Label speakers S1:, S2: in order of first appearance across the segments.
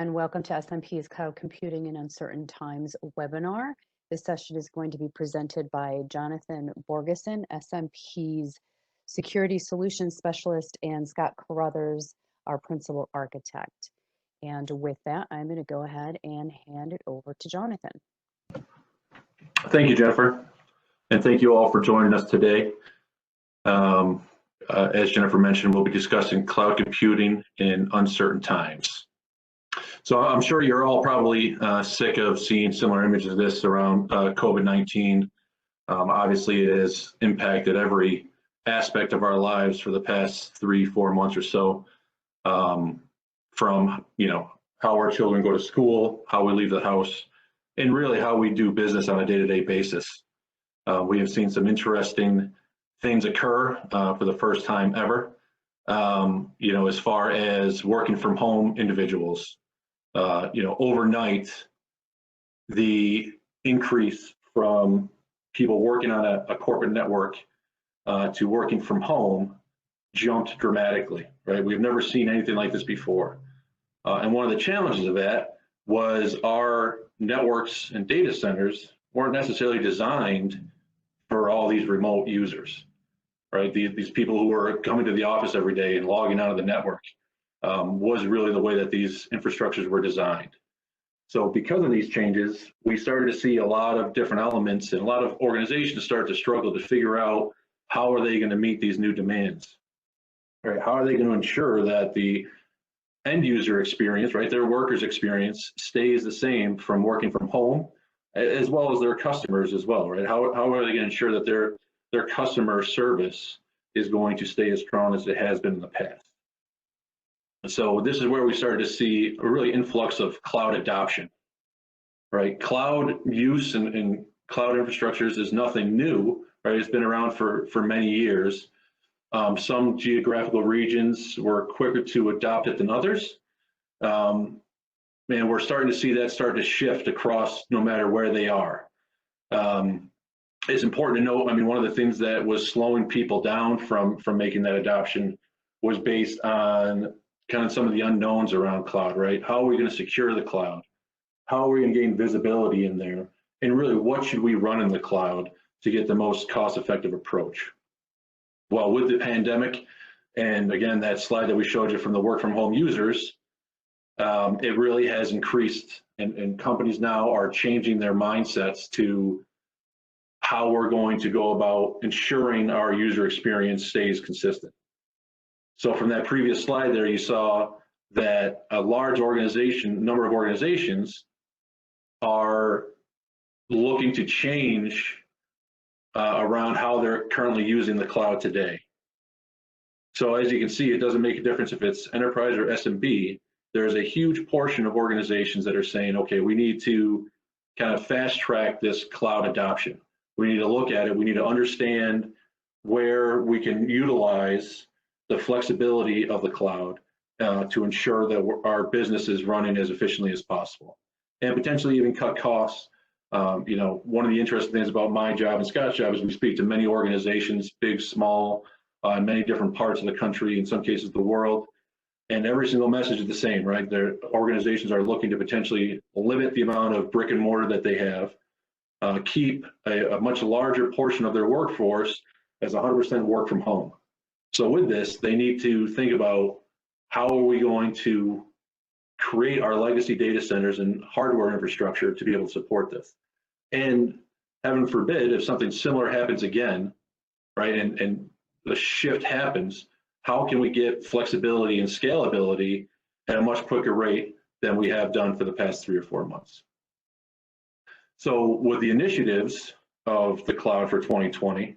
S1: And welcome to SMP's Cloud Computing in Uncertain Times webinar. This session is going to be presented by Jonathan Borgeson, SMP's Security Solutions Specialist, and Scott Carruthers, our Principal Architect. And with that, I'm going to go ahead and hand it over to Jonathan.
S2: Thank you, Jennifer, and thank you all for joining us today. As Jennifer mentioned, we'll be discussing cloud computing in uncertain times. So I'm sure you're all probably sick of seeing similar images of this around COVID-19. Obviously, it has impacted every aspect of our lives for the past 3-4 months or so. From how our children go to school, how we leave the house, and really how we do business on a day-to-day basis. We have seen some interesting things occur for the first time ever. As far as working from home individuals. Overnight, the increase from people working on a corporate network to working from home jumped dramatically, right? We've never seen anything like this before. And one of the challenges of that was our networks and data centers weren't necessarily designed for all these remote users, right? These people who are coming to the office every day and logging out of the network. Was really the way that these infrastructures were designed. So because of these changes, we started to see a lot of different elements and a lot of organizations start to struggle to figure out how are they going to meet these new demands, right? How are they going to ensure that the end user experience, right, their workers' experience stays the same from working from home, as well as their customers as well, right? How are they going to ensure that their customer service is going to stay as strong as it has been in the past? So this is where we started to see a really influx of cloud adoption, right? Cloud use and cloud infrastructures is nothing new, right? It's been around for many years. Some geographical regions were quicker to adopt it than others. And we're starting to see that start to shift across no matter where they are. It's important to note, one of the things that was slowing people down from making that adoption was based on kind of some of the unknowns around cloud, right? How are we going to secure the cloud? How are we going to gain visibility in there? And really, what should we run in the cloud to get the most cost-effective approach? Well, with the pandemic, and again, that slide that we showed you from the work from home users, it really has increased, and companies now are changing their mindsets to how we're going to go about ensuring our user experience stays consistent. So from that previous slide there, you saw that a large number of organizations are looking to change around how they're currently using the cloud today. So as you can see, it doesn't make a difference if it's enterprise or SMB. There's a huge portion of organizations that are saying, okay, we need to kind of fast track this cloud adoption. We need to look at it. We need to understand where we can utilize the flexibility of the cloud to ensure that our business is running as efficiently as possible, and potentially even cut costs. One of the interesting things about my job and Scott's job is we speak to many organizations, big, small, in many different parts of the country, in some cases the world, and every single message is the same, right? Their organizations are looking to potentially limit the amount of brick and mortar that they have, keep a much larger portion of their workforce as 100% work from home. So with this, they need to think about how are we going to create our legacy data centers and hardware infrastructure to be able to support this. And heaven forbid, if something similar happens again, right, and the shift happens, how can we get flexibility and scalability at a much quicker rate than we have done for the past 3 or 4 months? So with the initiatives of the cloud for 2020,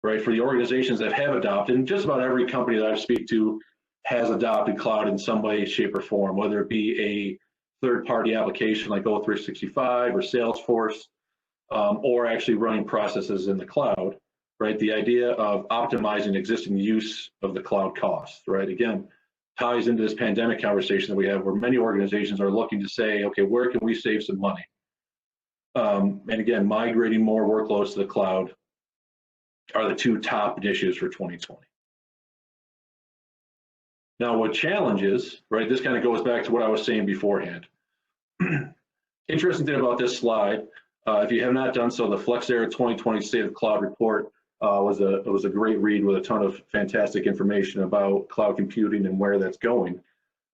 S2: right, for the organizations that have adopted, and just about every company that I speak to has adopted cloud in some way, shape, or form, whether it be a third-party application like O365 or Salesforce, or actually running processes in the cloud, right? The idea of optimizing existing use of the cloud costs, right? Again, ties into this pandemic conversation that we have, where many organizations are looking to say, okay, where can we save some money? And again, migrating more workloads to the cloud are the 2 top initiatives for 2020. Now, what challenges, right, this kind of goes back to what I was saying beforehand. Interesting thing about this slide, if you have not done so, the FlexEra 2020 State of Cloud Report was a great read with a ton of fantastic information about cloud computing and where that's going.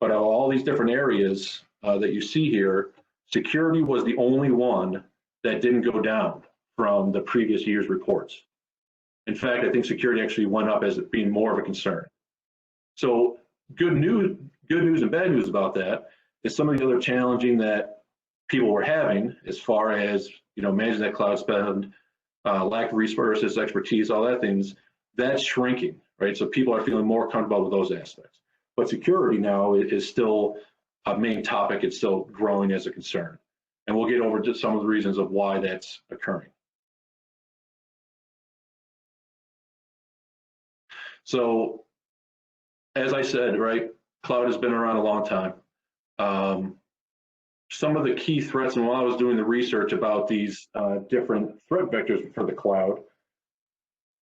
S2: But of all these different areas that you see here, security was the only one that didn't go down from the previous year's reports. In fact, I think security actually went up as it being more of a concern. So good news and bad news about that is some of the other challenging that people were having as far as managing that cloud spend, lack of resources, expertise, all that things, that's shrinking, right? So people are feeling more comfortable with those aspects. But security now is still a main topic. It's still growing as a concern. And we'll get over to some of the reasons of why that's occurring. So as I said, right, cloud has been around a long time. Some of the key threats, and while I was doing the research about these different threat vectors for the cloud,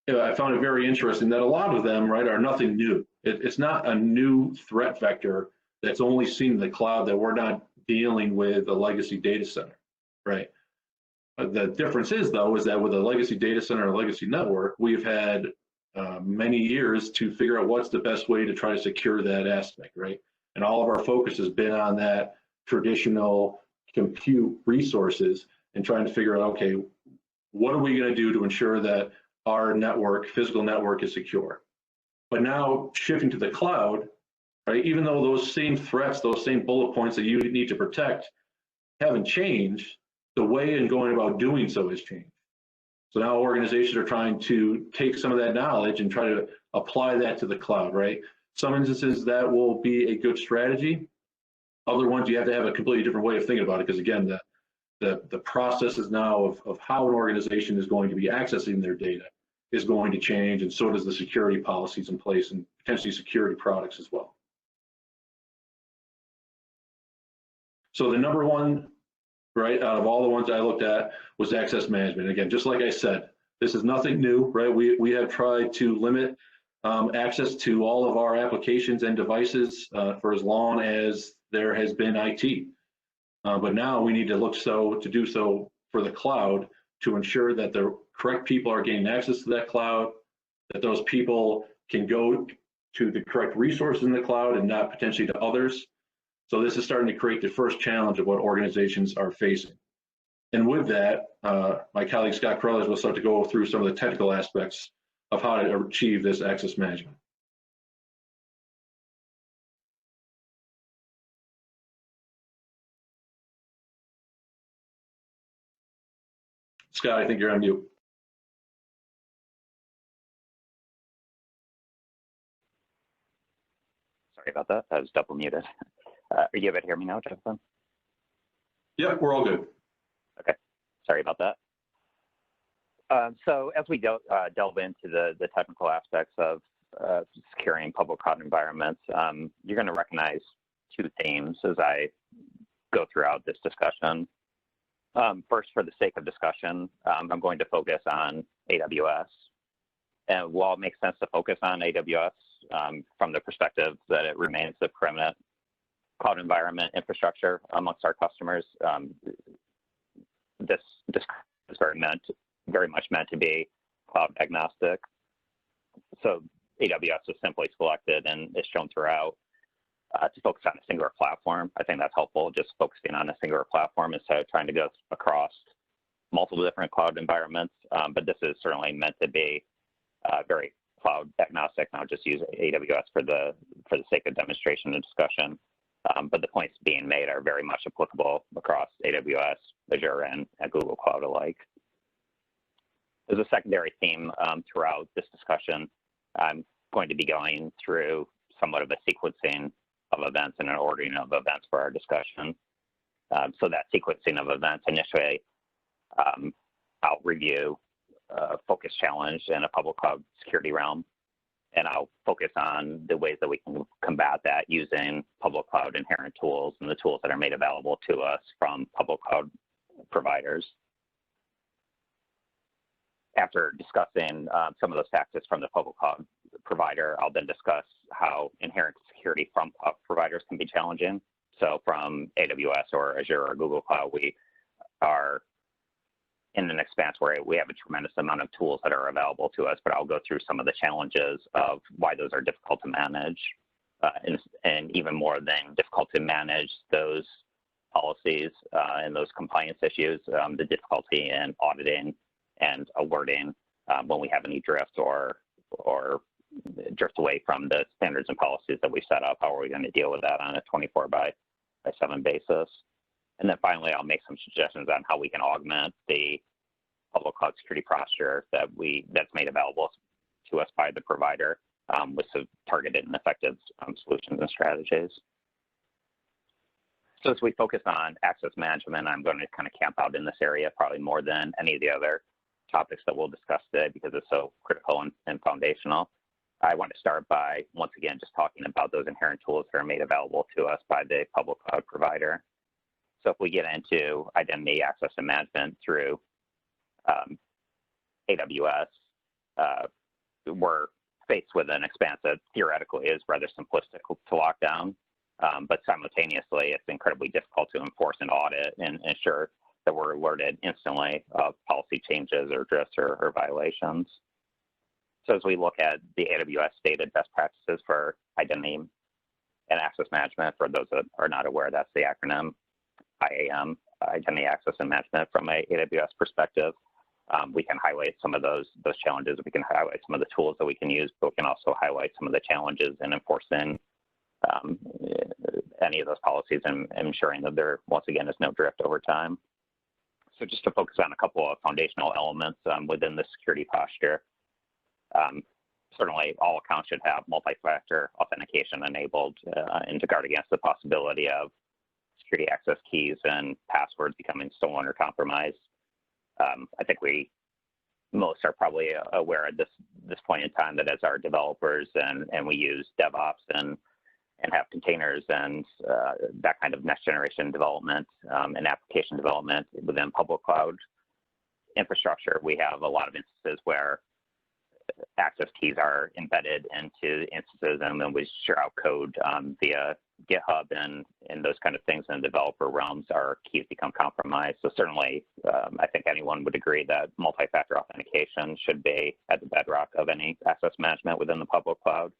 S2: I found it very interesting that a lot of them, right, are nothing new. It's not a new threat vector that's only seen in the cloud, that we're not dealing with a legacy data center, right? The difference is, though, is that with a legacy data center or legacy network, we've had many years to figure out what's the best way to try to secure that aspect, right? And all of our focus has been on that traditional compute resources and trying to figure out, okay, what are we going to do to ensure that our network, physical network, is secure? But now shifting to the cloud, right, even though those same threats, those same bullet points that you need to protect haven't changed, the way in going about doing so has changed. So now organizations are trying to take some of that knowledge and try to apply that to the cloud, right? Some instances that will be a good strategy. Other ones you have to have a completely different way of thinking about it, because again, the processes now of how an organization is going to be accessing their data is going to change, and so does the security policies in place and potentially security products as well. So the number one, right, out of all the ones I looked at was access management. Again, just like I said, this is nothing new, right? We have tried to limit access to all of our applications and devices for as long as there has been IT. But now we need to do so for the cloud to ensure that the correct people are gaining access to that cloud, that those people can go to the correct resources in the cloud and not potentially to others. So this is starting to create the first challenge of what organizations are facing. And with that, my colleague Scott Carruthers will start to go through some of the technical aspects of how to achieve this access management. Scott, I think you're on mute.
S3: Sorry about that. I was double muted. Are you able to hear me now, Jonathan?
S2: Yeah, we're all good.
S3: Okay. Sorry about that. So as we delve into the technical aspects of securing public cloud environments, you're going to recognize two themes as I go throughout this discussion. First, for the sake of discussion, I'm going to focus on AWS. And while it makes sense to focus on AWS from the perspective that it remains the preeminent cloud environment infrastructure amongst our customers, this is very much meant to be cloud agnostic. So AWS is simply selected and is shown throughout to focus on a singular platform. I think that's helpful, just focusing on a singular platform instead of trying to go across multiple different cloud environments. But this is certainly meant to be very cloud agnostic. And I'll just use AWS for the sake of demonstration and discussion. But the points being made are very much applicable across AWS, Azure, and Google Cloud alike. As a secondary theme throughout this discussion, I'm going to be going through somewhat of a sequencing of events and an ordering of events for our discussion. So that sequencing of events, initially, I'll review focus challenge in a public cloud security realm, and I'll focus on the ways that we can combat that using public cloud inherent tools and the tools that are made available to us from public cloud providers. After discussing some of those tactics from the public cloud provider, I'll then discuss how inherent security from cloud providers can be challenging. So from AWS or Azure or Google Cloud, we are in an expanse where we have a tremendous amount of tools that are available to us, but I'll go through some of the challenges of why those are difficult to manage, and even more than difficult to manage those policies and those compliance issues, the difficulty in auditing and alerting when we have any drift or drift away from the standards and policies that we set up. How are we going to deal with that on a 24/7 basis? And then finally, I'll make some suggestions on how we can augment the public cloud security posture that's made available to us by the provider with some targeted and effective solutions and strategies. So as we focus on access management, I'm going to kind of camp out in this area probably more than any of the other topics that we'll discuss today because it's so critical and foundational. I want to start by, once again, just talking about those inherent tools that are made available to us by the public cloud provider. So if we get into identity access and management through AWS, we're faced with an expanse that theoretically is rather simplistic to lock down, but simultaneously it's incredibly difficult to enforce and audit and ensure that we're alerted instantly of policy changes or drifts or violations. So as we look at the AWS stated best practices for identity and access management, for those that are not aware, that's the acronym IAM, Identity Access and Management from a AWS perspective. We can highlight some of those challenges. We can highlight some of the tools that we can use, but we can also highlight some of the challenges in enforcing any of those policies and ensuring that there, once again, is no drift over time. So just to focus on a couple of foundational elements within the security posture, certainly all accounts should have multi-factor authentication enabled and to guard against the possibility of security access keys and passwords becoming stolen or compromised. I think most are probably aware at this point in time that as our developers and we use DevOps and have containers and that kind of next generation development and application development within public cloud infrastructure, we have a lot of instances where access keys are embedded into instances, and then we share out code via GitHub and those kind of things in the developer realms, our keys become compromised. So certainly, I think anyone would agree that multi-factor authentication should be at the bedrock of any access management within the public cloud.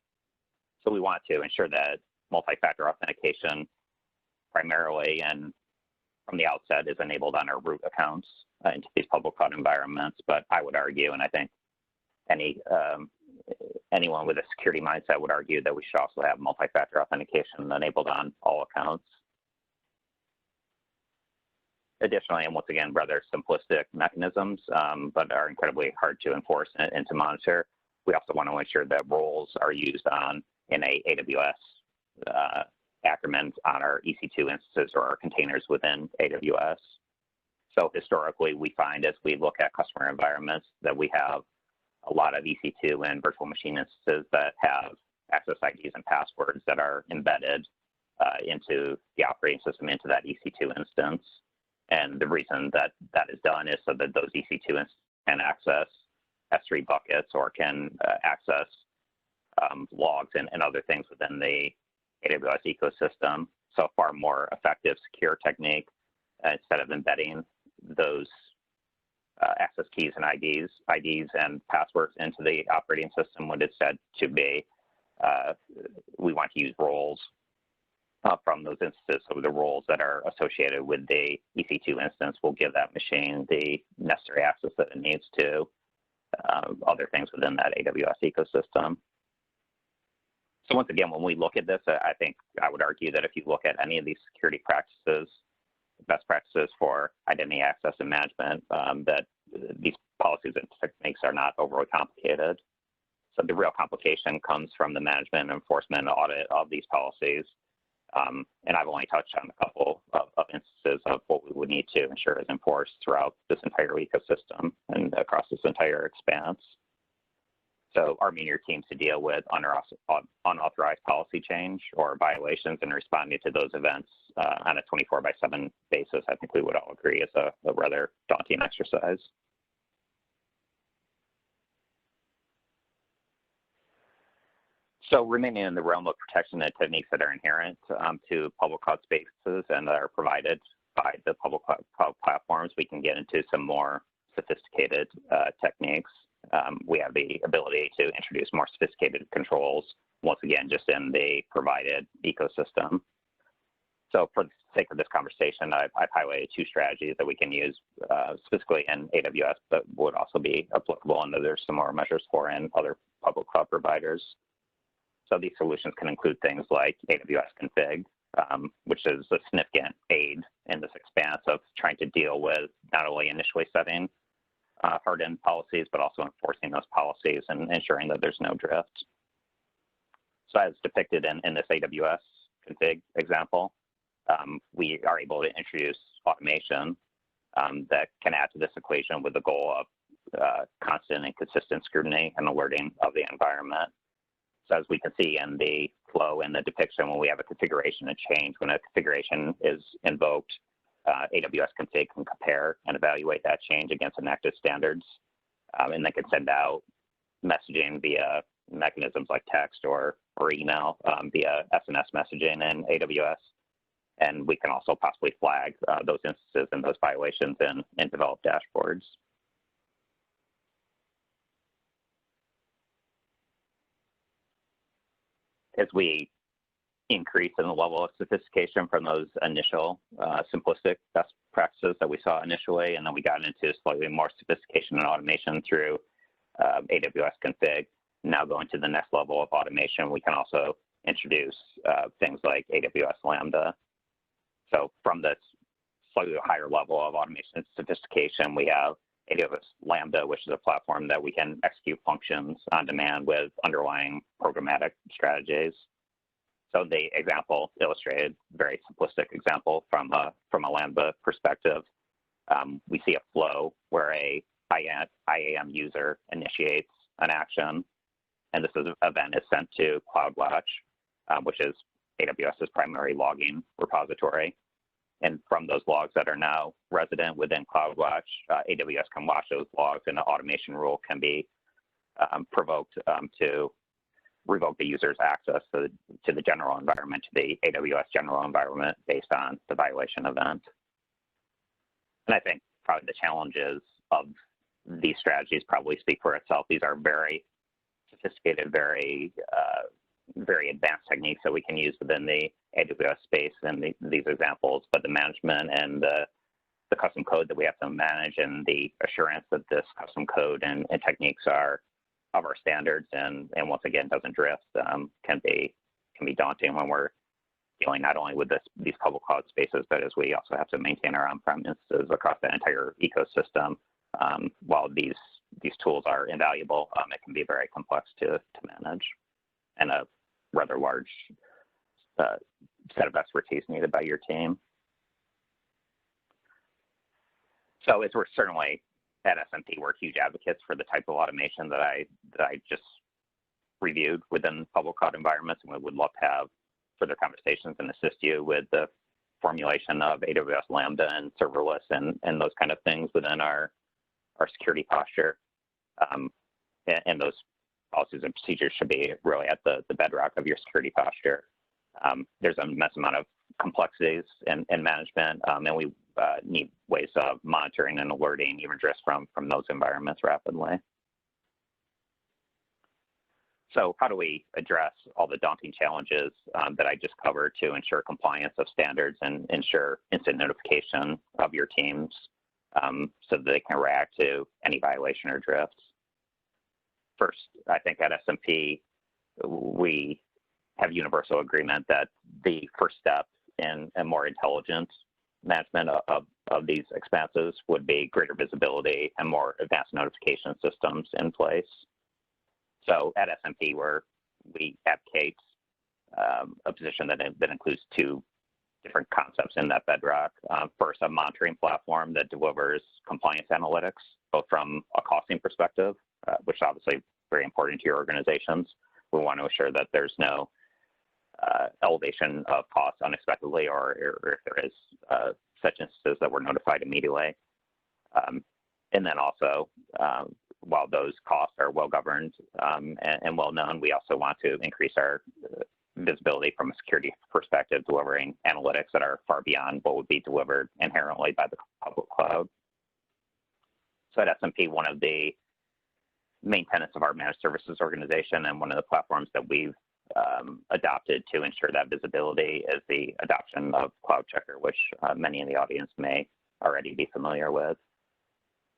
S3: So we want to ensure that multi-factor authentication primarily and from the outset is enabled on our root accounts into these public cloud environments. But I would argue, and I think anyone with a security mindset would argue that we should also have multi-factor authentication enabled on all accounts. Additionally, and once again, rather simplistic mechanisms, but are incredibly hard to enforce and to monitor. We also want to ensure that roles are used in a AWS acronyms on our EC2 instances or our containers within AWS. So historically, we find as we look at customer environments that we have a lot of EC2 and virtual machine instances that have access IDs and passwords that are embedded into the operating system, into that EC2 instance. And the reason that that is done is so that those EC2 instances can access S3 buckets or can access logs and other things within the AWS ecosystem. So far more effective, secure technique instead of embedding those access keys and IDs and passwords into the operating system when it's said to be. We want to use roles from those instances. So the roles that are associated with the EC2 instance will give that machine the necessary access that it needs to other things within that AWS ecosystem. So once again, when we look at this, I think I would argue that if you look at any of these security practices, best practices for identity access and management, that these policies and techniques are not overly complicated. So the real complication comes from the management, enforcement, and audit of these policies. And I've only touched on a couple of instances of what we would need to ensure is enforced throughout this entire ecosystem and across this entire expanse. So arming your teams to deal with unauthorized policy change or violations and responding to those events on a 24/7 basis, I think we would all agree is a rather daunting exercise. So remaining in the realm of protection and techniques that are inherent to public cloud spaces and that are provided by the public cloud platforms, we can get into some more sophisticated techniques. We have the ability to introduce more sophisticated controls, once again, just in the provided ecosystem. So for the sake of this conversation, I've highlighted two strategies that we can use specifically in AWS, but would also be applicable, and there's some more measures for in other public cloud providers. So these solutions can include things like AWS config, which is a significant aid in this expanse of trying to deal with not only initially setting hard-end policies, but also enforcing those policies and ensuring that there's no drift. So as depicted in this AWS config example, we are able to introduce automation that can add to this equation with the goal of constant and consistent scrutiny and alerting of the environment. So as we can see in the flow and the depiction, when we have a configuration and change, when a configuration is invoked, AWS config can compare and evaluate that change against enacted standards, and then can send out messaging via mechanisms like text or email via SNS messaging in AWS. And we can also possibly flag those instances and those violations and develop dashboards. As we increase in the level of sophistication from those initial simplistic best practices that we saw initially, and then we got into slightly more sophistication and automation through AWS config, now going to the next level of automation, we can also introduce things like AWS Lambda. So from this slightly higher level of automation and sophistication, we have AWS Lambda, which is a platform that we can execute functions on demand with underlying programmatic strategies. So the example illustrated, very simplistic example from a Lambda perspective. We see a flow where a IAM user initiates an action, and this event is sent to CloudWatch, which is AWS's primary logging repository. And from those logs that are now resident within CloudWatch, AWS can watch those logs, and the automation rule can be provoked to revoke the user's access to the general environment, to the AWS general environment based on the violation event. And I think probably the challenges of these strategies probably speak for itself. These are very sophisticated, very advanced techniques that we can use within the AWS space and these examples, but the management and the custom code that we have to manage and the assurance that this custom code and techniques are of our standards and once again doesn't drift can be daunting when we're dealing not only with these public cloud spaces, but as we also have to maintain our on-prem instances across the entire ecosystem. While these tools are invaluable, it can be very complex to manage, and a rather large set of expertise needed by your team. So as we're certainly at SMP, we're huge advocates for the type of automation that I just reviewed within public cloud environments, and we would love to have further conversations and assist you with the formulation of AWS Lambda and serverless and those kind of things within our security posture. And those policies and procedures should be really at the bedrock of your security posture. There's an immense amount of complexities in management, and we need ways of monitoring and alerting even just from those environments rapidly. So how do we address all the daunting challenges that I just covered to ensure compliance of standards and ensure instant notification of your teams so that they can react to any violation or drifts? First, I think at SMP, we have universal agreement that the first step in a more intelligent management of these expanses would be greater visibility and more advanced notification systems in place. So at SMP, we advocate a position that includes two different concepts in that bedrock. First, a monitoring platform that delivers compliance analytics, both from a costing perspective, which is obviously very important to your organizations. We want to assure that there's no elevation of costs unexpectedly, or if there is such instances that we're notified immediately. And then also while those costs are well governed and well known, we also want to increase our visibility from a security perspective, delivering analytics that are far beyond what would be delivered inherently by the public cloud. So at SMP, one of the main tenets of our managed services organization and one of the platforms that we've adopted to ensure that visibility is the adoption of Cloud Checker, which many in the audience may already be familiar with.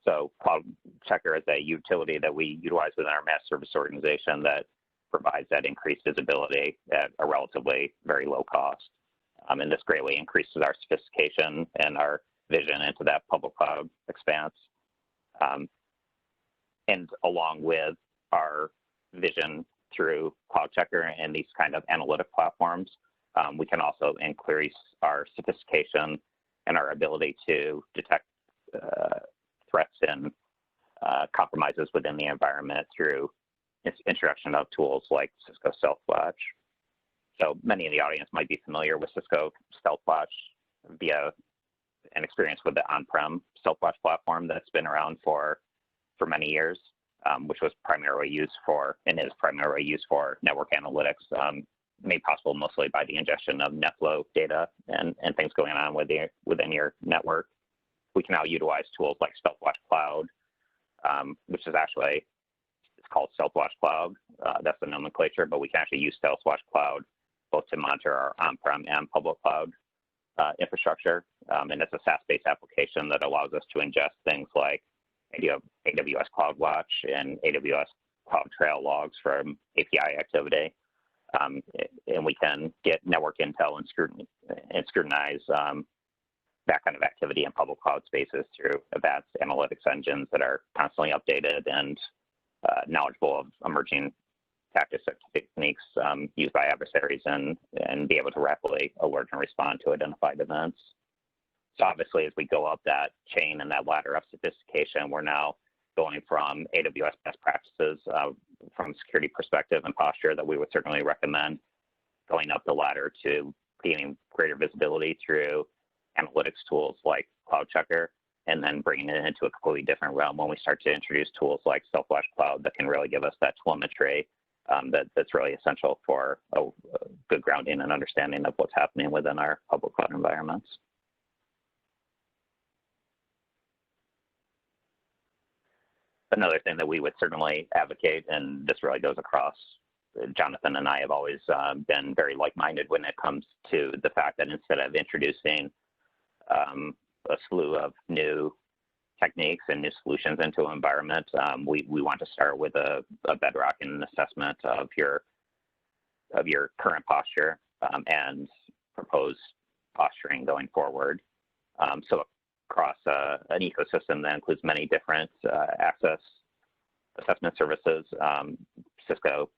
S3: So Cloud Checker is a utility that we utilize within our managed service organization that provides that increased visibility at a relatively very low cost. And this greatly increases our sophistication and our vision into that public cloud expanse. And along with our vision through Cloud Checker and these kind of analytic platforms, we can also increase our sophistication and our ability to detect threats and compromises within the environment through its introduction of tools like Cisco Stealth-Watch. So many in the audience might be familiar with Cisco Stealth-Watch via an experience with the on-prem Stealth-Watch platform that's been around for many years, which was primarily used for, and is primarily used for, network analytics, made possible mostly by the ingestion of NetFlow data and things going on within your network. We can now utilize tools like Stealth-Watch Cloud, which is actually, it's called Stealth-Watch Cloud. That's the nomenclature, but we can actually use Stealth-Watch Cloud both to monitor our on-prem and public cloud infrastructure. And it's a SaaS-based application that allows us to ingest things like AWS CloudWatch and AWS CloudTrail logs from API activity. And we can get network intel and scrutinize that kind of activity in public cloud spaces through advanced analytics engines that are constantly updated and knowledgeable of emerging tactics and techniques used by adversaries and be able to rapidly alert and respond to identified events. So obviously, as we go up that chain and that ladder of sophistication, we're now going from AWS best practices from a security perspective and posture that we would certainly recommend, going up the ladder to gaining greater visibility through analytics tools like Cloud Checker, and then bringing it into a completely different realm when we start to introduce tools like Stealth-Watch Cloud that can really give us that telemetry that's really essential for a good grounding and understanding of what's happening within our public cloud environments. Another thing that we would certainly advocate, and this really goes across, Jonathan and I have always been very like-minded when it comes to the fact that instead of introducing a slew of new techniques and new solutions into an environment, we want to start with a bedrock and an assessment of your current posture and proposed posturing going forward. So across an ecosystem that includes many different access assessment services, Cisco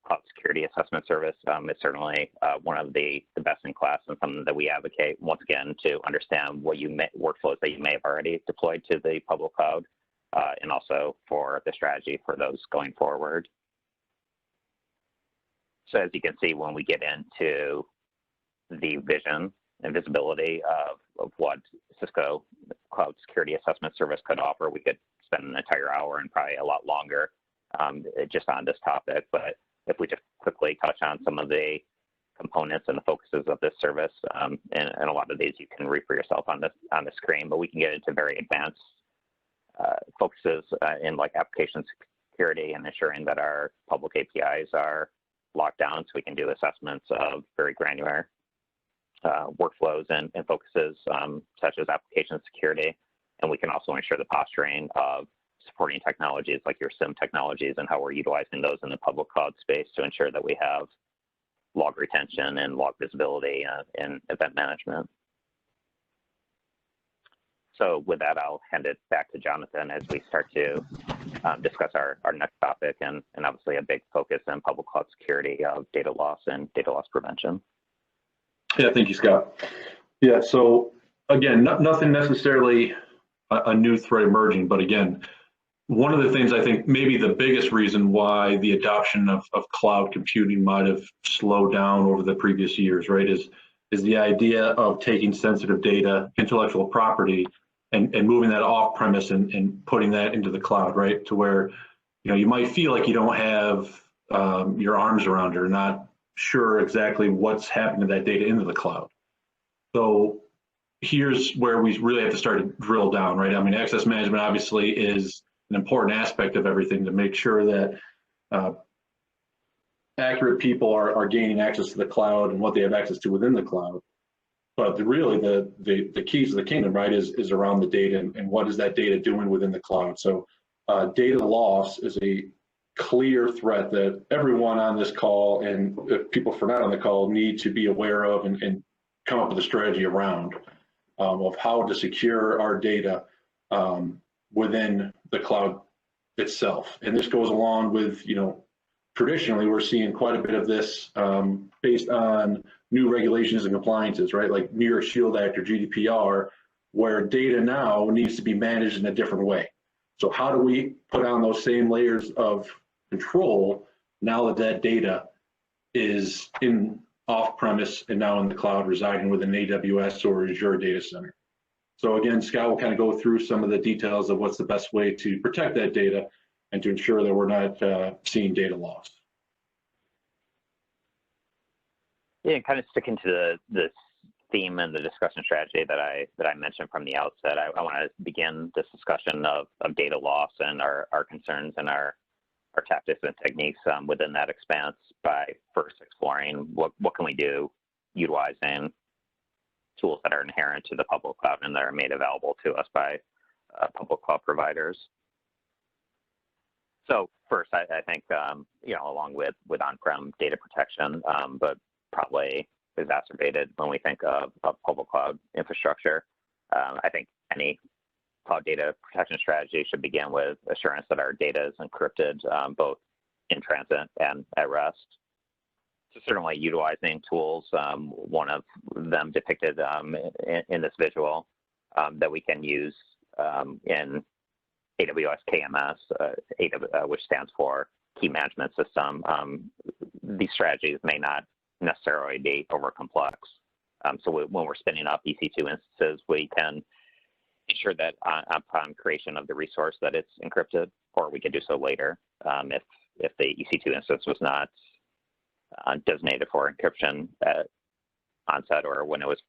S3: Cloud Security Assessment Service is certainly one of the best in class and something that we advocate, once again, to understand what workflows that you may have already deployed to the public cloud, and also for the strategy for those going forward. So as you can see, when we get into the vision and visibility of what Cisco Cloud Security Assessment Service could offer, we could spend an entire hour and probably a lot longer just on this topic. But if we just quickly touch on some of the components and the focuses of this service, and a lot of these you can read for yourself on the screen, but we can get into very advanced focuses in like application security and ensuring that our public APIs are locked down, so we can do assessments of very granular workflows and focuses such as application security. And we can also ensure the posturing of supporting technologies like your SIM technologies and how we're utilizing those in the public cloud space to ensure that we have log retention and log visibility and event management. So with that, I'll hand it back to Jonathan as we start to discuss our next topic and obviously a big focus in public cloud security of data loss and data loss prevention.
S2: Yeah, thank you, Scott. Yeah, so again, nothing necessarily a new threat emerging, but again, one of the things I think maybe the biggest reason why the adoption of cloud computing might have slowed down over the previous years, right, is the idea of taking sensitive data, intellectual property, and moving that off premise and putting that into the cloud, right? To where, you might feel like you don't have your arms around it or not sure exactly what's happening to that data into the cloud. So here's where we really have to start to drill down, right? I mean, access management obviously is an important aspect of everything to make sure that accurate people are gaining access to the cloud and what they have access to within the cloud. But the keys of the kingdom, right, is around the data and what is that data doing within the cloud. So data loss is a clear threat that everyone on this call and people for not on the call need to be aware of and come up with a strategy around of how to secure our data within the cloud itself. And this goes along with, traditionally we're seeing quite a bit of this based on new regulations and compliances, right? Like New York Shield Act or GDPR, where data now needs to be managed in a different way. So how do we put on those same layers of control now that that data is in off-premise and now in the cloud residing within AWS or Azure data center? So again, Scott will kind of go through some of the details of what's the best way to protect that data and to ensure that we're not seeing data loss.
S3: Yeah, kind of sticking to the theme and the discussion strategy that I mentioned from the outset, I want to begin this discussion of data loss and our concerns and our tactics and techniques within that expanse by first exploring what can we do utilizing tools that are inherent to the public cloud and that are made available to us by public cloud providers. So first, I think, along with on-prem data protection, but probably exacerbated when we think of public cloud infrastructure. I think any cloud data protection strategy should begin with assurance that our data is encrypted both in transit and at rest. So certainly utilizing tools, one of them depicted in this visual that we can use in AWS KMS, which stands for Key Management System. These strategies may not necessarily be over complex. So when we're spinning up EC2 instances, we can ensure that upon creation of the resource that it's encrypted, or we can do so later if the EC2 instance was not designated for encryption at onset or when it was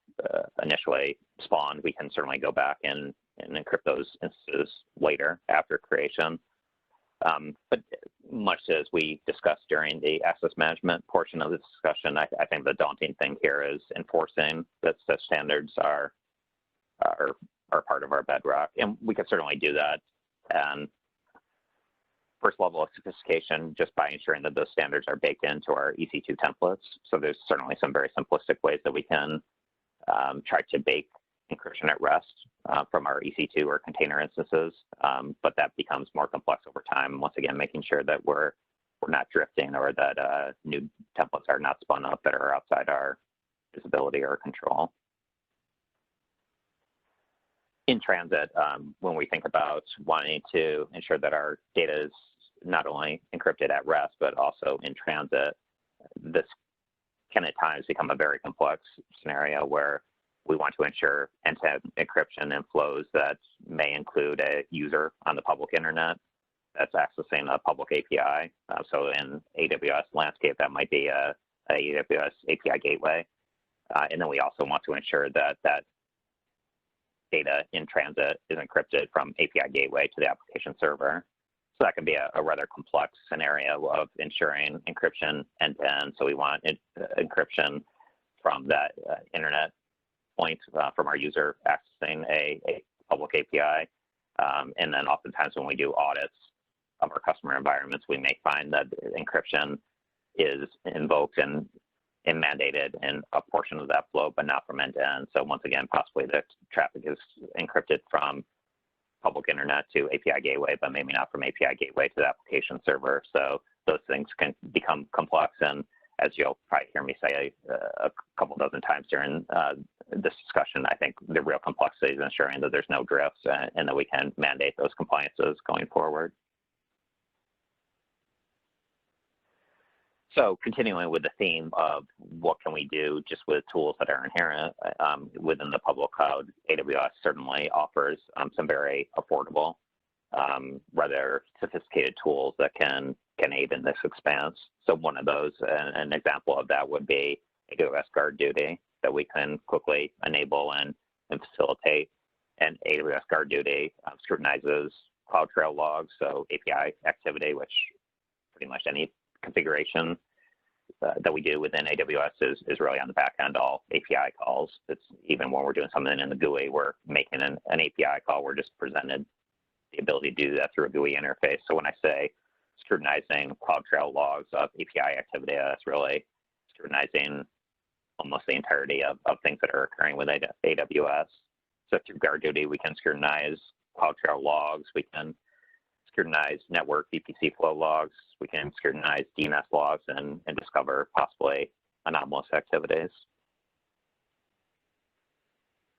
S3: initially spawned. We can certainly go back and encrypt those instances later after creation. But much as we discussed during the access management portion of the discussion, I think the daunting thing here is enforcing that such standards are part of our bedrock, and we can certainly do that. And first level of sophistication just by ensuring that those standards are baked into our EC2 templates. So there's certainly some very simplistic ways that we can try to bake encryption at rest from our EC2 or container instances, but that becomes more complex over time. Once again, making sure that we're not drifting or that new templates are not spun up that are outside our visibility or control. In transit, when we think about wanting to ensure that our data is not only encrypted at rest, but also in transit, this can at times become a very complex scenario where we want to ensure end-to-end encryption and flows that may include a user on the public internet that's accessing a public API. So in AWS landscape, that might be a AWS API gateway. And then we also want to ensure that that data in transit is encrypted from API gateway to the application server. So that can be a rather complex scenario of ensuring encryption end-to-end. So we want encryption from that internet point from our user accessing a public API. And then oftentimes when we do audits of our customer environments, we may find that encryption is invoked and mandated in a portion of that flow, but not from end to end. So once again, possibly the traffic is encrypted from public internet to API gateway, but maybe not from API gateway to the application server. So those things can become complex. And as you'll probably hear me say a couple dozen times during this discussion, I think the real complexity is ensuring that there's no drifts and that we can mandate those compliances going forward. So continuing with the theme of what can we do just with tools that are inherent within the public cloud, AWS certainly offers some very affordable, rather sophisticated tools that can aid in this expanse. So one of those, an example of that would be AWS GuardDuty that we can quickly enable and facilitate. And AWS GuardDuty scrutinizes CloudTrail logs, so API activity, which pretty much any configuration that we do within AWS is really on the back end, all API calls. It's even when we're doing something in the GUI, we're making an API call, we're just presented the ability to do that through a GUI interface. So when I say scrutinizing CloudTrail logs of API activity, that's really scrutinizing almost the entirety of things that are occurring with AWS. So through GuardDuty, we can scrutinize CloudTrail logs, we can scrutinize network VPC flow logs, we can scrutinize DNS logs and discover possibly anomalous activities.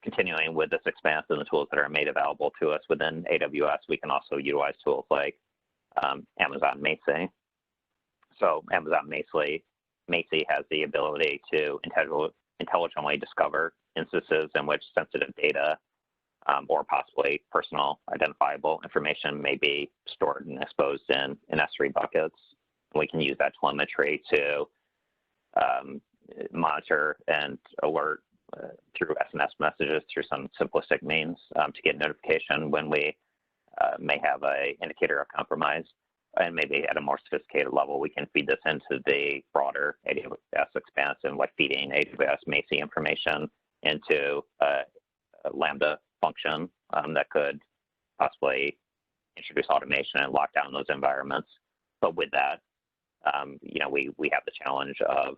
S3: Continuing with this expanse and the tools that are made available to us within AWS, we can also utilize tools like Amazon Macie. So Amazon Macie has the ability to intelligently discover instances in which sensitive data or possibly personal identifiable information may be stored and exposed in S3 buckets. We can use that telemetry to monitor and alert through SNS messages through some simplistic means to get notification when we may have an indicator of compromise. And maybe at a more sophisticated level, we can feed this into the broader AWS expanse and like feeding AWS Macie information into a Lambda function that could possibly introduce automation and lock down those environments. But with that, we have the challenge of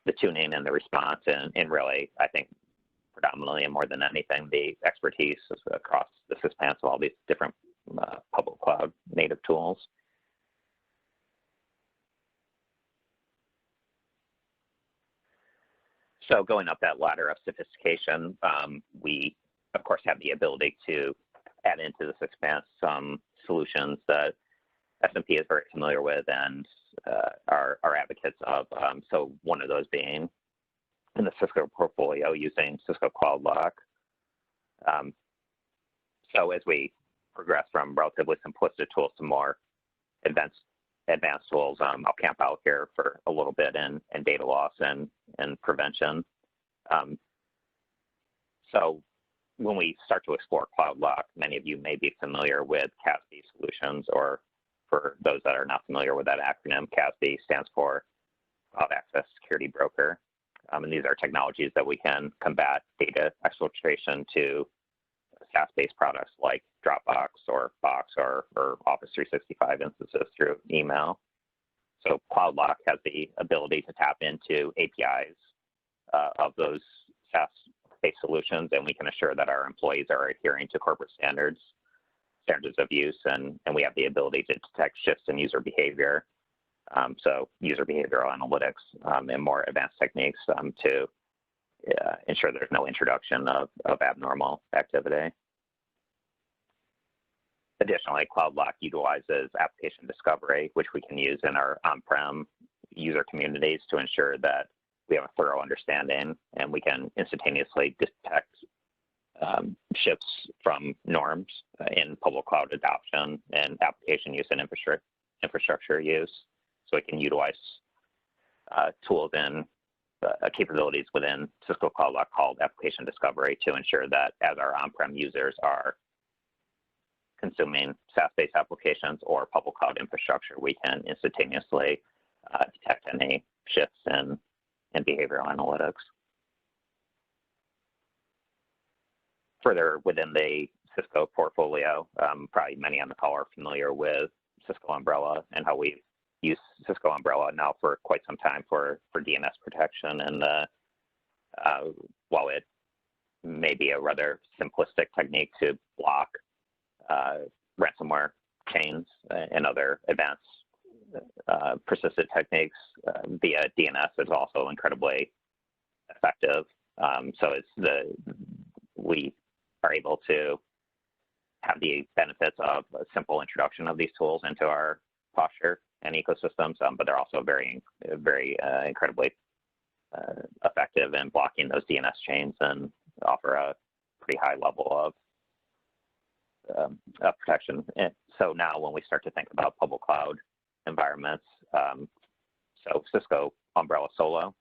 S3: the tuning and the response, and really, I think, predominantly and more than anything, the expertise across this expanse of all these different public cloud native tools. So going up that ladder of sophistication, we, of course, have the ability to add into this expanse some solutions that SMP is very familiar with and are advocates of. So one of those being in the Cisco portfolio using Cisco CloudLock. So as we progress from relatively simplistic tools to more advanced tools, I'll camp out here for a little bit in data loss and prevention. So when we start to explore CloudLock, many of you may be familiar with CASB solutions, or for those that are not familiar with that acronym, CASB stands for Cloud Access Security Broker. And these are technologies that we can combat data exfiltration to SaaS-based products like Dropbox or Box or Office 365 instances through email. So CloudLock has the ability to tap into APIs of those SaaS-based solutions, and we can assure that our employees are adhering to corporate standards of use, and we have the ability to detect shifts in user behavior. So user behavioral analytics and more advanced techniques to ensure there's no introduction of abnormal activity. Additionally, CloudLock utilizes application discovery, which we can use in our on-prem user communities to ensure that we have a thorough understanding and we can instantaneously detect shifts from norms in public cloud adoption and application use and infrastructure use. So we can utilize tools and capabilities within Cisco CloudLock called application discovery to ensure that as our on-prem users are consuming SaaS-based applications or public cloud infrastructure, we can instantaneously detect any shifts in behavioral analytics. Further within the Cisco portfolio, probably many on the call are familiar with Cisco Umbrella and how we've used Cisco Umbrella now for quite some time for DNS protection. And while it may be a rather simplistic technique to block ransomware chains and other advanced persistent techniques via DNS is also incredibly effective. So we are able to have the benefits of a simple introduction of these tools into our posture and ecosystems, but they're also very incredibly effective in blocking those DNS chains and offer a pretty high level of protection. And so now when we start to think about public cloud environments, so Cisco Umbrella Solo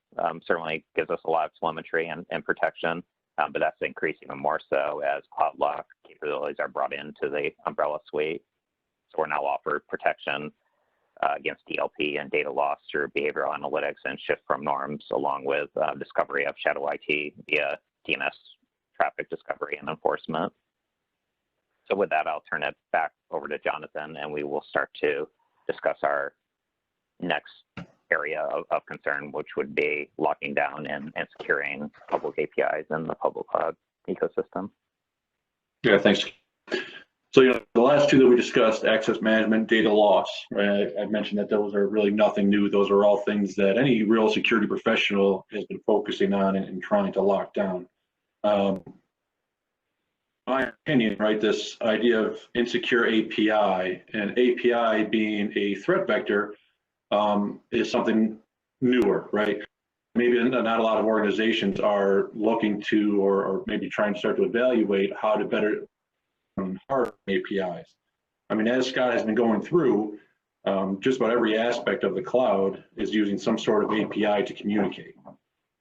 S3: certainly gives us a lot of telemetry and protection, but that's increasing even more so as CloudLock capabilities are brought into the Umbrella suite. So we're now offered protection against DLP and data loss through behavioral analytics and shift from norms, along with discovery of shadow IT via DNS traffic discovery and enforcement. So with that, I'll turn it back over to Jonathan, and we will start to discuss our next area of concern, which would be locking down and securing public APIs in the public cloud ecosystem.
S2: Yeah, thanks. So, the last two that we discussed, access management, data loss, right? I mentioned that those are really nothing new. Those are all things that any real security professional has been focusing on and trying to lock down. My opinion, right, this idea of insecure API and API being a threat vector is something newer, right? Maybe not a lot of organizations are looking to or maybe trying to start to evaluate how to better harden APIs. I mean, as Scott has been going through, just about every aspect of the cloud is using some sort of API to communicate.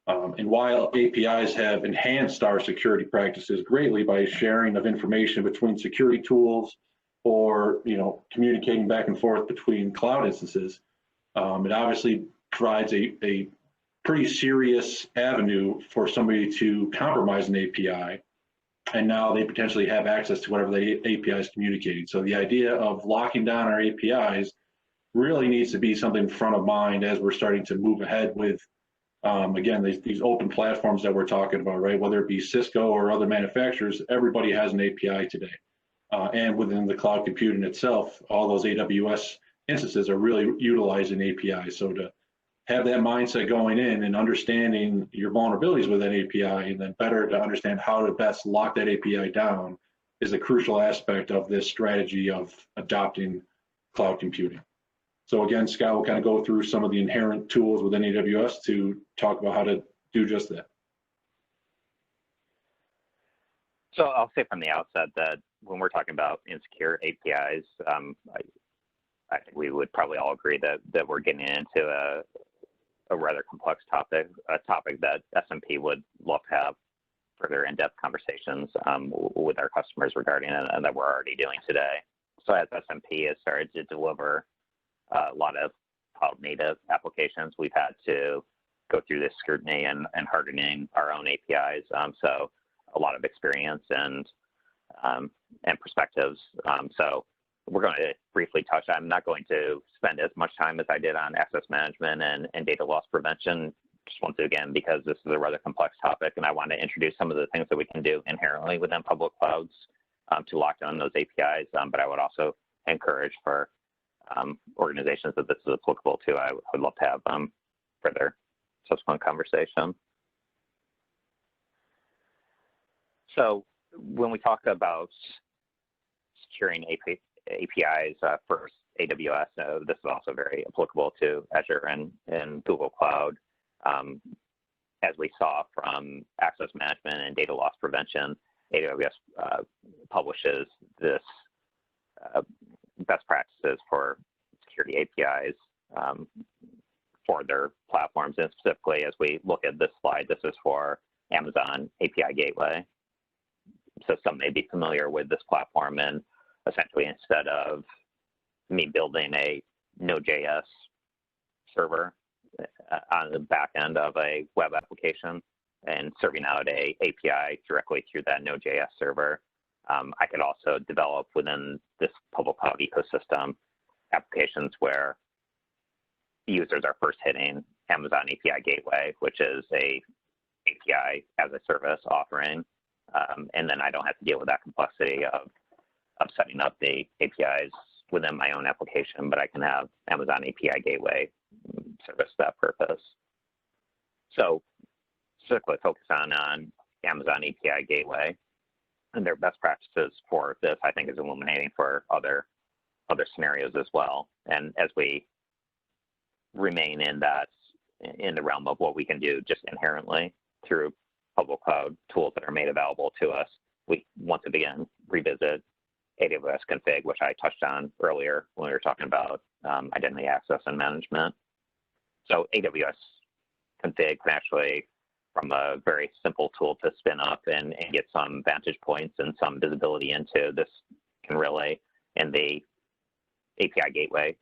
S2: And while APIs have enhanced our security practices greatly by sharing of information between security tools or communicating back and forth between cloud instances, it obviously provides a pretty serious avenue for somebody to compromise an API, and now they potentially have access to whatever the API is communicating. So the idea of locking down our APIs really needs to be something front of mind as we're starting to move ahead with, again, these open platforms that we're talking about, right? Whether it be Cisco or other manufacturers, everybody has an API today. And within the cloud computing itself, all those AWS instances are really utilizing APIs. So to have that mindset going in and understanding your vulnerabilities with an API, and then better to understand how to best lock that API down, is a crucial aspect of this strategy of adopting cloud computing. So again, Scott will kind of go through some of the inherent tools within AWS to talk about how to do just that.
S3: So I'll say from the outset that when we're talking about insecure APIs, I think we would probably all agree that we're getting into a rather complex topic, a topic that SMP would love to have further in-depth conversations with our customers regarding, and that we're already doing today. So as SMP has started to deliver a lot of cloud-native applications, we've had to go through this scrutiny and hardening our own APIs. So a lot of experience and perspectives. So we're going to briefly touch. I'm not going to spend as much time as I did on access management and data loss prevention, just once again, because this is a rather complex topic, and I want to introduce some of the things that we can do inherently within public clouds to lock down those APIs. But I would also encourage for organizations that this is applicable to, I would love to have further subsequent conversation. So when we talk about securing APIs, first AWS, this is also very applicable to Azure and Google Cloud. As we saw from access management and data loss prevention, AWS publishes this best practices for security APIs for their platforms. And specifically, as we look at this slide, this is for Amazon API Gateway. So some may be familiar with this platform, and essentially instead of me building a Node.js server on the back end of a web application and serving out a API directly through that Node.js server, I could also develop within this public cloud ecosystem applications where users are first hitting Amazon API Gateway, which is a API as a service offering. And then I don't have to deal with that complexity of setting up the APIs within my own application, but I can have Amazon API Gateway service that purpose. So specifically focus on Amazon API Gateway, and their best practices for this, I think, is illuminating for other other scenarios as well. And as we remain in the realm of what we can do just inherently through public cloud tools that are made available to us, we once again revisit AWS config, which I touched on earlier when we were talking about identity access and management. So AWS config can actually, from a very simple tool to spin up and get some vantage points and some visibility into this, can really, in the API gateway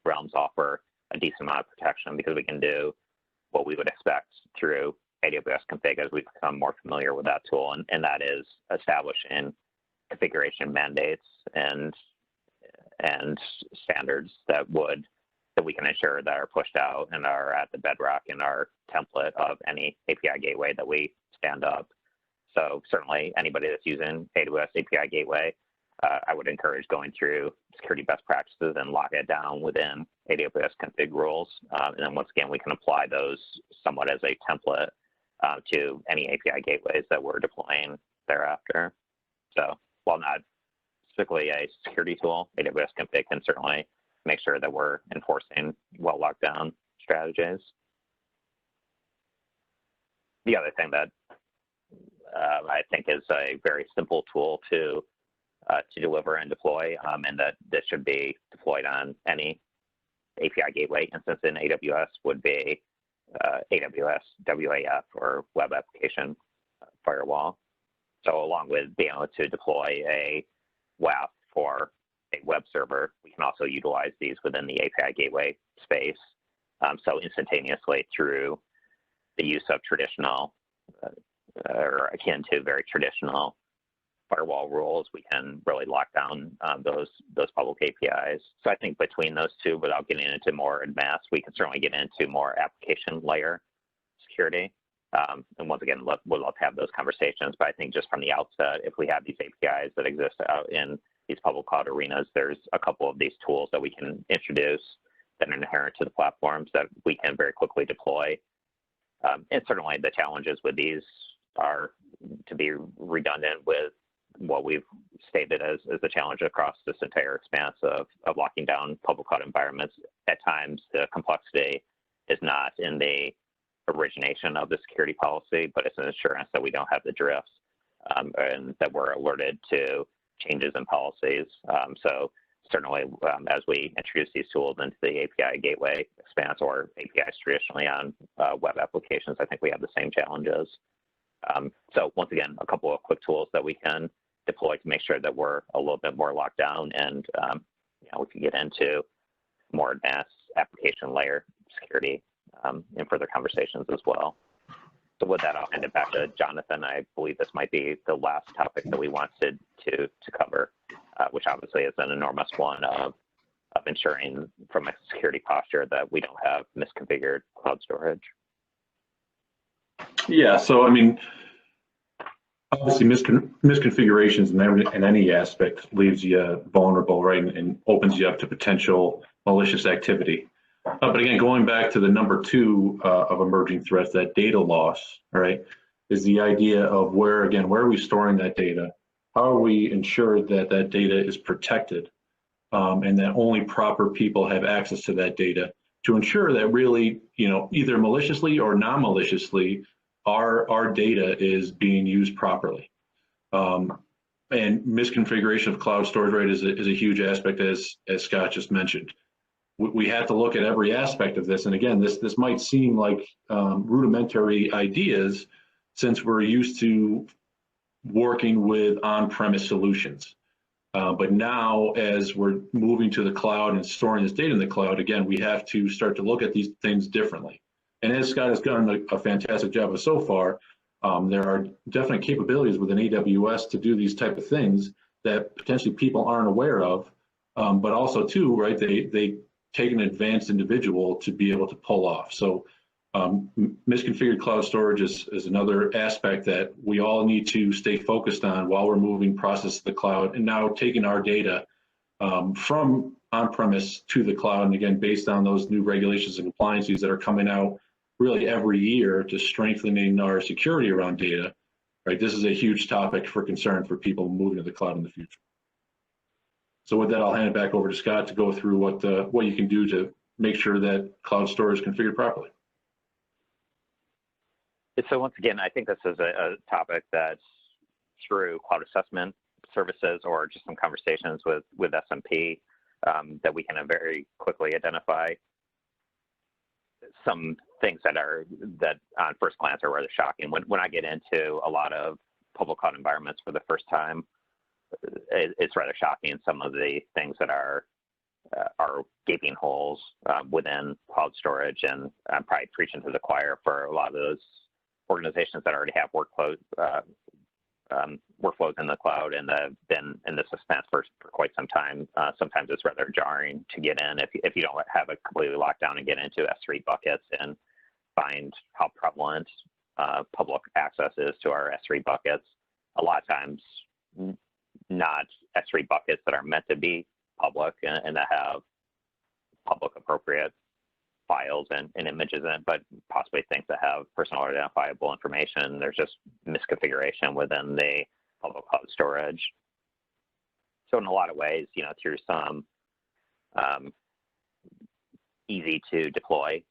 S3: realms, offer a decent amount of protection, because we can do what we would expect through AWS config as we become more familiar with that tool, and that is establishing configuration mandates and standards that we can ensure that are pushed out and are at the bedrock in our template of any API gateway that we stand up. So certainly anybody that's using AWS API gateway, I would encourage going through security best practices and lock it down within AWS config rules. And then once again, we can apply those somewhat as a template to any API gateways that we're deploying thereafter. So while not specifically a security tool, AWS config can certainly make sure that we're enforcing well locked down strategies. The other thing that I think is a very simple tool to deliver and deploy, and that this should be deployed on any API gateway instance in AWS, would be AWS WAF, or Web Application Firewall. So along with being able to deploy a WAF for a web server, we can also utilize these within the API gateway space. So instantaneously, through the use of traditional or akin to very traditional firewall rules, we can really lock down those public APIs. So I think between those two, without getting into more advanced, we can certainly get into more application layer security. And once again, we'd love to have those conversations. But I think just from the outset, if we have these APIs that exist out in these public cloud arenas, there's a couple of these tools that we can introduce that are inherent to the platforms that we can very quickly deploy. And certainly the challenges with these are to be redundant with what we've stated as the challenge across this entire expanse of locking down public cloud environments. At times, the complexity is not in the origination of the security policy, but it's an assurance that we don't have the drifts and that we're alerted to changes in policies. So certainly, as we introduce these tools into the API gateway expanse, or APIs traditionally on web applications, I think we have the same challenges. So once again, a couple of quick tools that we can deploy to make sure that we're a little bit more locked down, and we can get into more advanced application layer security in further conversations as well. So with that, I'll hand it back to Jonathan. I believe this might be the last topic that we wanted to cover, which obviously is an enormous one of ensuring from a security posture that we don't have misconfigured cloud storage.
S2: Yeah, so I mean, obviously misconfigurations in any aspect leaves you vulnerable, right, and opens you up to potential malicious activity. But again, going back to the number 2 of emerging threats, that data loss, right, is the idea of where are we storing that data? How are we ensured that that data is protected and that only proper people have access to that data, to ensure that really, either maliciously or non-maliciously, our data is being used properly. And misconfiguration of cloud storage, right, is a huge aspect, as Scott just mentioned. We have to look at every aspect of this. And again, this might seem like rudimentary ideas, since we're used to working with on-premise solutions. But now, as we're moving to the cloud and storing this data in the cloud, again, we have to start to look at these things differently. And as Scott has done a fantastic job of so far, there are definite capabilities within AWS to do these type of things that potentially people aren't aware of. But also, too, right, they take an advanced individual to be able to pull off. So misconfigured cloud storage is another aspect that we all need to stay focused on while we're moving process to the cloud, and now taking our data from on-premise to the cloud. And again, based on those new regulations and compliances that are coming out really every year to strengthening our security around data, right? This is a huge topic for concern for people moving to the cloud in the future. So with that, I'll hand it back over to Scott to go through what you can do to make sure that cloud storage is configured properly.
S3: So once again, I think this is a topic that's through cloud assessment services or just some conversations with SMP that we can very quickly identify some things that on first glance are rather shocking. When I get into a lot of public cloud environments for the first time, it's rather shocking some of the things that are gaping holes within cloud storage, and I'm probably preaching to the choir for a lot of those organizations that already have workflows in the cloud and have been in the suspense for quite some time. Sometimes it's rather jarring to get in if you don't have it completely locked down and get into S3 buckets and find how prevalent public access is to our S3 buckets. A lot of times, not S3 buckets that are meant to be public and that have public appropriate files and images in it, but possibly things that have personal identifiable information. There's just misconfiguration within the public cloud storage. So in a lot of ways, through some easy to deploy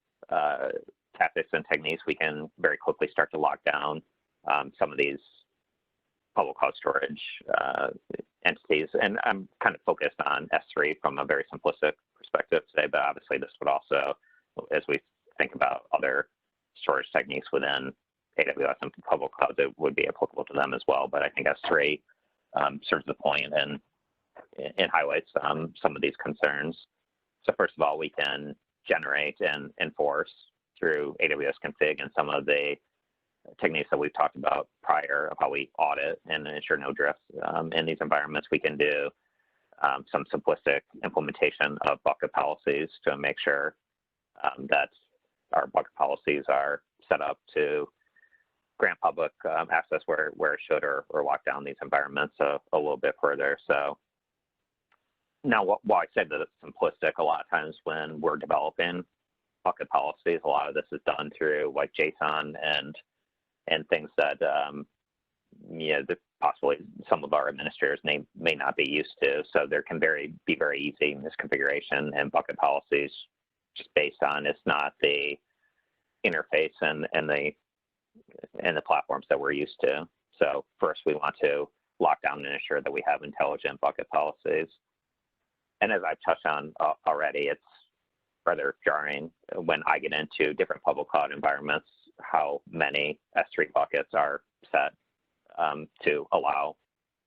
S3: tactics and techniques, we can very quickly start to lock down some of these public cloud storage entities. And I'm kind of focused on S3 from a very simplistic perspective today, but obviously this would also, as we think about other storage techniques within AWS and public clouds, it would be applicable to them as well. But I think S3 serves the point and highlights some of these concerns. So first of all, we can generate and enforce through AWS config and some of the techniques that we've talked about prior of how we audit and ensure no drifts in these environments. We can do some simplistic implementation of bucket policies to make sure that our bucket policies are set up to grant public access where it should, or lock down these environments a little bit further. So now, while I said that it's simplistic, a lot of times when we're developing bucket policies, a lot of this is done through like JSON and things that that possibly some of our administrators may not be used to. So there can be very easy misconfiguration and bucket policies just based on it's not the interface and the platforms that we're used to. So first we want to lock down and ensure that we have intelligent bucket policies. And as I've touched on already, it's rather jarring when I get into different public cloud environments how many S3 buckets are set to allow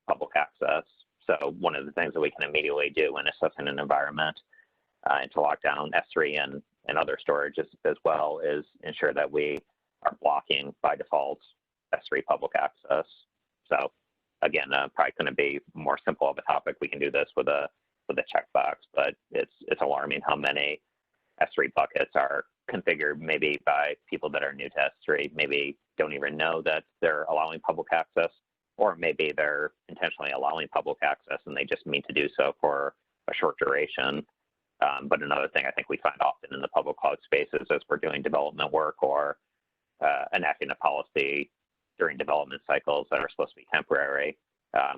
S3: public access. So one of the things that we can immediately do when assessing an environment and to lock down S3 and other storages as well is ensure that we are blocking by default S3 public access. So again, probably going to be more simple of a topic. We can do this with a checkbox, but it's alarming how many S3 buckets are configured maybe by people that are new to S3, maybe don't even know that they're allowing public access, or maybe they're intentionally allowing public access and they just mean to do so for a short duration. But another thing I think we find often in the public cloud spaces as we're doing development work or enacting a policy during development cycles that are supposed to be temporary,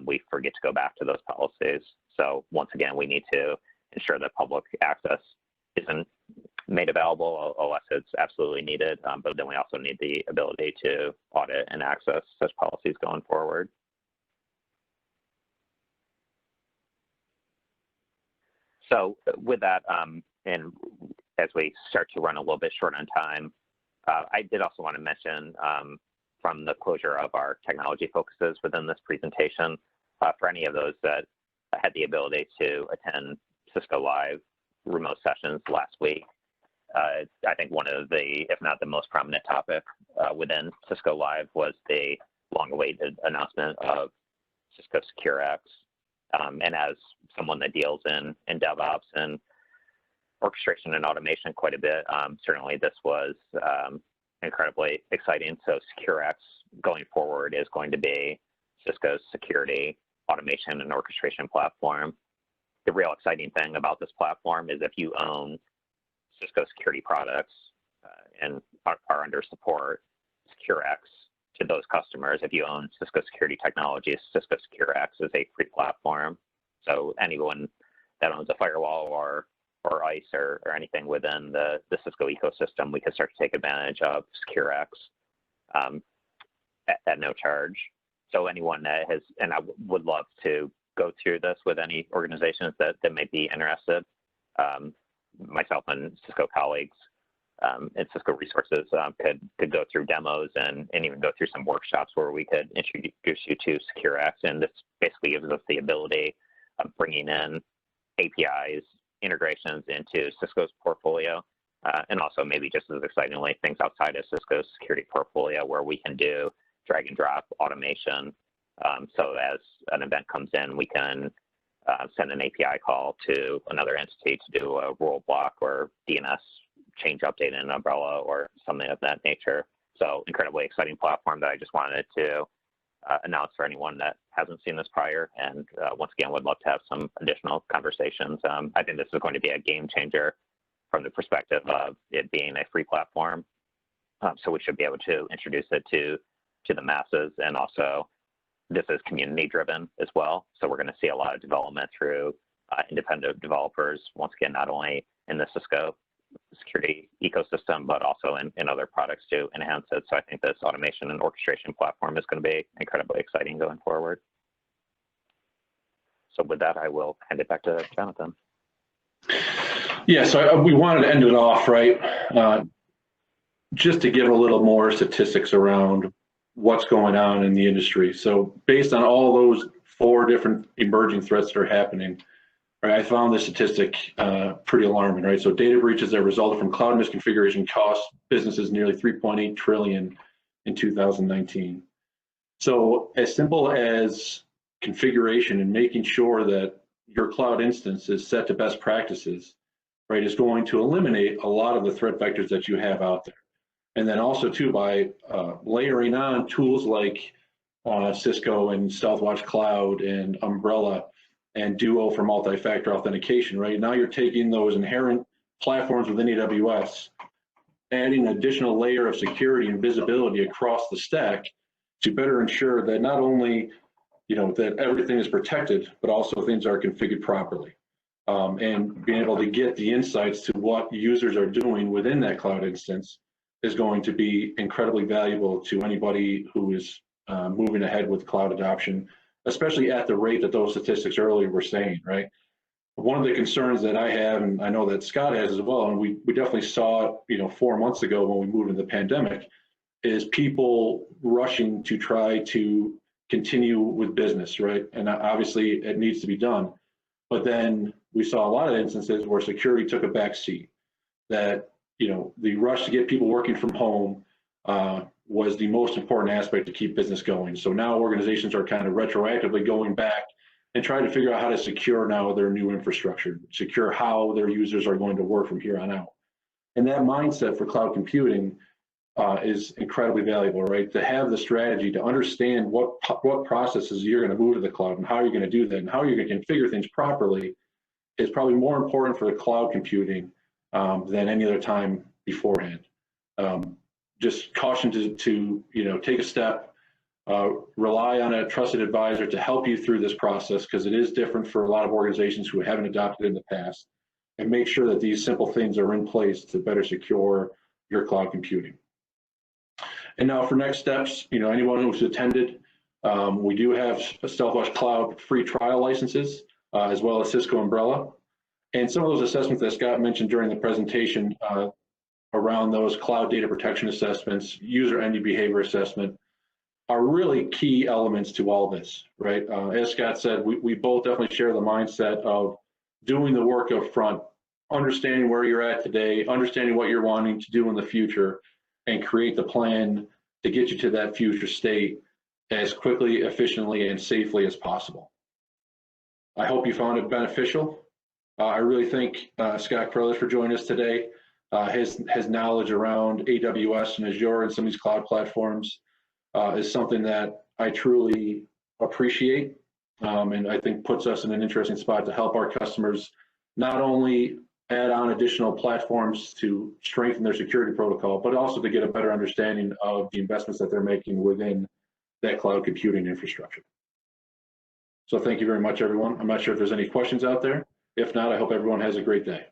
S3: we forget to go back to those policies. So once again, we need to ensure that public access isn't made available unless it's absolutely needed, but then we also need the ability to audit and access such policies going forward. So with that, and as we start to run a little bit short on time, I did also want to mention from the closure of our technology focuses within this presentation, for any of those that had the ability to attend Cisco Live remote sessions last week, I think one of the, if not the most prominent topic within Cisco Live was the long-awaited announcement of Cisco Secure X. And as someone that deals in DevOps and orchestration and automation quite a bit, certainly this was incredibly exciting. So Secure X going forward is going to be Cisco's security, automation, and orchestration platform. The real exciting thing about this platform is if you own Cisco security products and are under support, Secure X to those customers. If you own Cisco security technologies, Cisco Secure X is a free platform. So anyone that owns a firewall or ICE or anything within the Cisco ecosystem, we can start to take advantage of Secure X at no charge. So anyone that has, and I would love to go through this with any organizations that may be interested, myself and Cisco colleagues and Cisco resources could go through demos and even go through some workshops where we could introduce you to Secure X. And this basically gives us the ability of bringing in APIs, integrations into Cisco's portfolio, and also maybe just as excitingly, things outside of Cisco's security portfolio where we can do drag and drop automation. So as an event comes in, we can send an API call to another entity to do a rule block or DNS change update in Umbrella or something of that nature. So incredibly exciting platform that I just wanted to announce for anyone that hasn't seen this prior. And once again, would love to have some additional conversations. I think this is going to be a game changer from the perspective of it being a free platform. So we should be able to introduce it to the masses. And also this is community driven as well. So we're going to see a lot of development through independent developers, once again, not only in the Cisco security ecosystem, but also in other products to enhance it. So I think this automation and orchestration platform is going to be incredibly exciting going forward. So with that, I will hand it back to Jonathan.
S2: Yeah, so we wanted to end it off, right? Just to give a little more statistics around what's going on in the industry. So based on all those 4 different emerging threats that are happening, right, I found this statistic pretty alarming, right? So data breaches that resulted from cloud misconfiguration cost businesses nearly $3.8 trillion in 2019. So as simple as configuration and making sure that your cloud instance is set to best practices, right, is going to eliminate a lot of the threat vectors that you have out there. And then also too, by layering on tools like Cisco and StealthWatch Cloud and Umbrella and Duo for multi-factor authentication, right? Now you're taking those inherent platforms within AWS, adding an additional layer of security and visibility across the stack to better ensure that not only, you know, that everything is protected, but also things are configured properly. And being able to get the insights to what users are doing within that cloud instance is going to be incredibly valuable to anybody who is moving ahead with cloud adoption, especially at the rate that those statistics earlier were saying, right? One of the concerns that I have, and I know that Scott has as well, and we definitely saw it, you know, 4 months ago when we moved into the pandemic, is people rushing to try to continue with business, right? And obviously it needs to be done. But then we saw a lot of instances where security took a back seat, that, you know, the rush to get people working from home was the most important aspect to keep business going. So now organizations are kind of retroactively going back and trying to figure out how to secure now their new infrastructure, secure how their users are going to work from here on out. And that mindset for cloud computing is incredibly valuable, right? To have the strategy, to understand what processes you're going to move to the cloud and how you're going to do that and how you're going to configure things properly is probably more important for the cloud computing than any other time beforehand. Just caution to you know, take a step, rely on a trusted advisor to help you through this process, because it is different for a lot of organizations who haven't adopted it in the past, and make sure that these simple things are in place to better secure your cloud computing. And now for next steps, you know, anyone who's attended, we do have a StealthWatch Cloud free trial licenses, as well as Cisco Umbrella. And some of those assessments that Scott mentioned during the presentation around those cloud data protection assessments, user entity behavior assessment, are really key elements to all this, right? As Scott said, we both definitely share the mindset of doing the work up front, understanding where you're at today, understanding what you're wanting to do in the future, and create the plan to get you to that future state as quickly, efficiently, and safely as possible. I hope you found it beneficial. I really thank Scott Carruthers for joining us today. His knowledge around AWS and Azure and some of these cloud platforms is something that I truly appreciate, and I think puts us in an interesting spot to help our customers not only add on additional platforms to strengthen their security protocol, but also to get a better understanding of the investments that they're making within that cloud computing infrastructure. So thank you very much, everyone. I'm not sure if there's any questions out there. If not, I hope everyone has a great day.